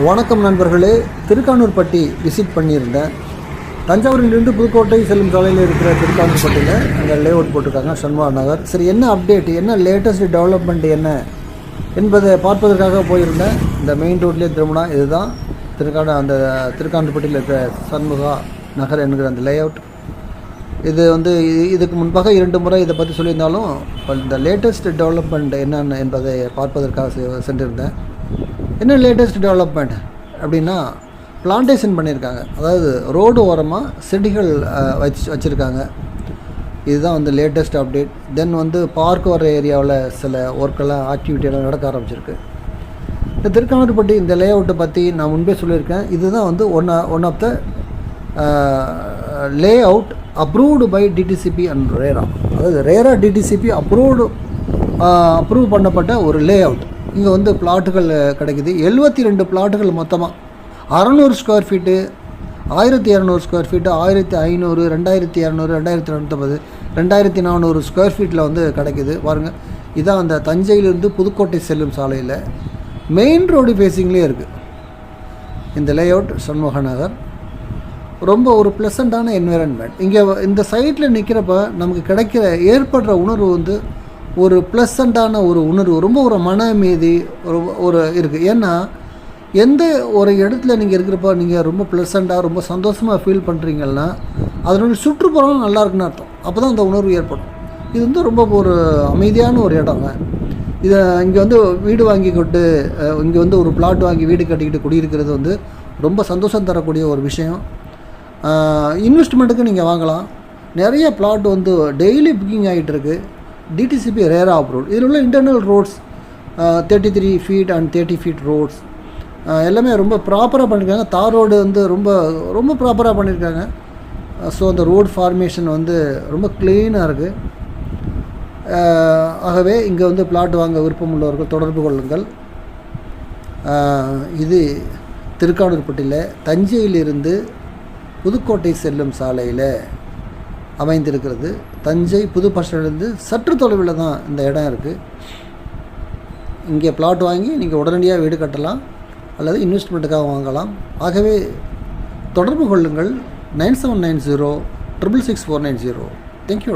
வணக்கம் நண்பர்களே, திருக்கானூர்பட்டி விசிட் பண்ணியிருந்தேன். தஞ்சாவூரிலிருந்து புதுக்கோட்டை செல்லும் சாலையில் இருக்கிற திருக்கானூர்பட்டியில் அங்கே லே அவுட் போட்டிருக்காங்க, சண்முகா நகர். சரி, என்ன அப்டேட், என்ன லேட்டஸ்ட் டெவலப்மெண்ட் என்ன என்பதை பார்ப்பதற்காக போயிருந்தேன். இந்த மெயின் ரோட்லேயே திரும்பினா இதுதான் அந்த திருக்கானூர்பட்டியில் இருக்கிற சண்முகா நகர் என்கிற அந்த லே அவுட். இது இதுக்கு முன்பாக 2 முறை இதை பற்றி சொல்லியிருந்தாலும் இந்த லேட்டஸ்ட் டெவலப்மெண்ட் என்னென்ன என்பதை பார்ப்பதற்காக சென்றிருந்தேன். என்ன லேட்டஸ்ட் டெவலப்மெண்ட் அப்படின்னா, பிளான்டேஷன் பண்ணியிருக்காங்க. அதாவது ரோடு ஓரமாக செடிகள் வச்சுருக்காங்க. இதுதான் லேட்டஸ்ட் அப்டேட். தென் பார்க் வர ஏரியாவில் சில ஒர்க்கெல்லாம் ஆக்டிவிட்டியெல்லாம் நடக்க ஆரம்பிச்சிருக்கு. இந்த திருக்கானூர்பட்டி இந்த லே அவுட்டை பற்றி நான் முன்பே சொல்லியிருக்கேன். இதுதான் one of the layout approved by DTCP and RERA. அதாவது ரேரா டிடிசிபி அப்ரூவ் பண்ணப்பட்ட ஒரு லே அவுட். இங்கே பிளாட்டுகள் கிடைக்குது. 72 பிளாட்டுகள் மொத்தமாக 600 square feet, 1200 square feet, 1500, 2200, 2250, 2400 square ஃபீட்டில் கிடைக்குது. பாருங்கள், இதான் அந்த தஞ்சையிலிருந்து புதுக்கோட்டை செல்லும் சாலையில் மெயின் ரோடு ஃபேஸிங்லேயே இருக்குது இந்த லே அவுட் சண்முகா நகர். ரொம்ப ஒரு ப்ளசண்ட்டான என்விரான்மெண்ட். இங்கே இந்த சைட்டில் நிற்கிறப்ப நமக்கு ஏற்படுற உணர்வு ஒரு ப்ளசண்ட்டான ஒரு உணர்வு, ரொம்ப ஒரு மன அமைதி ஒரு இருக்குது. ஏன்னா எந்த ஒரு இடத்துல நீங்கள் இருக்கிறப்ப நீங்கள் ரொம்ப ப்ளசண்ட்டாக ரொம்ப சந்தோஷமாக ஃபீல் பண்ணுறீங்கன்னா அதனுடைய சுற்றுப்புறம் நல்லா இருக்குன்னு அர்த்தம். அப்போ தான் அந்த உணர்வு ஏற்படும். இது ரொம்ப ஒரு அமைதியான ஒரு இடங்க. இதை இங்கே வீடு வாங்கி கொண்டு இங்கே ஒரு பிளாட் வாங்கி வீடு கட்டிக்கிட்டு குடியிருக்கிறது ரொம்ப சந்தோஷம் தரக்கூடிய ஒரு விஷயம். இன்வெஸ்ட்மெண்ட்டுக்கு நீங்கள் வாங்கலாம். நிறைய பிளாட் டெய்லி புக்கிங் ஆகிட்டு இருக்குது. டிடிசிபி ரேரா அப்ரூவ்ட். இதில் உள்ள internal roads 33 feet and 30 feet roads எல்லாமே ரொம்ப ப்ராப்பராக பண்ணியிருக்காங்க. தார் ரோடு ரொம்ப ரொம்ப ப்ராப்பராக பண்ணியிருக்காங்க. ஸோ அந்த ரோடு ஃபார்மேஷன் ரொம்ப க்ளீனாக இருக்குது. ஆகவே இங்கே பிளாட் வாங்க விருப்பம் உள்ளவர்கள் தொடர்பு கொள்ளுங்கள். இது திருக்கானூர்பட்டியில் தஞ்சையிலிருந்து புதுக்கோட்டை செல்லும் சாலையில் அமைந்திருக்கிறது. தஞ்சை புது பஸ் ஸ்டாண்டிலிருந்து சற்று தொலைவில் தான் இந்த இடம் இருக்குது. இங்கே பிளாட் வாங்கி நீங்கள் உடனடியாக வீடு கட்டலாம் அல்லது இன்வெஸ்ட்மெண்ட்டுக்காக வாங்கலாம். ஆகவே தொடர்பு கொள்ளுங்கள் 9790 666 490. தேங்க்யூ.